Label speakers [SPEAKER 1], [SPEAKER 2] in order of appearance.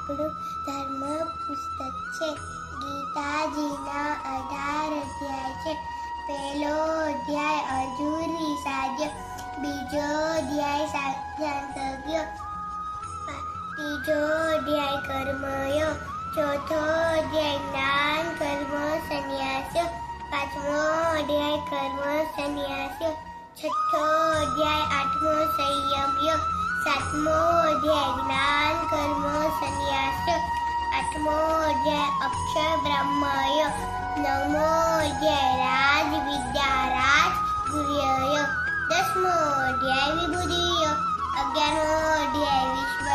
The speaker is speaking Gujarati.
[SPEAKER 1] આપણું ધર્મ પુસ્તક છે. ગીતાજીના 18 અધ્યાય છે. પહેલો અધ્યાય અર્જુનની સાધ્ય, બીજો અધ્યાય શાંતજ્ઞ, ત્રીજો અધ્યાય કર્મયોગ, ચોથો અધ્યાય જ્ઞાન કર્મ સંન્યાસ, પાંચમો અધ્યાય કર્મ સંન્યાસ, છઠ્ઠો અધ્યાય આઠમો સંયમ યોગ, સાતમો અધ્યાય જ્ઞાન કર્મ સંન્યાસ, આઠમો અધ્યાય અક્ષર બ્રહ્મ યોગ, નવમો અધ્યાય રાજ વિદ્યા રાજ ગુર્ય યોગ, 10મો અધ્યાય વિભૂતિ યોગ, 11મો અધ્યાય વિશ્વ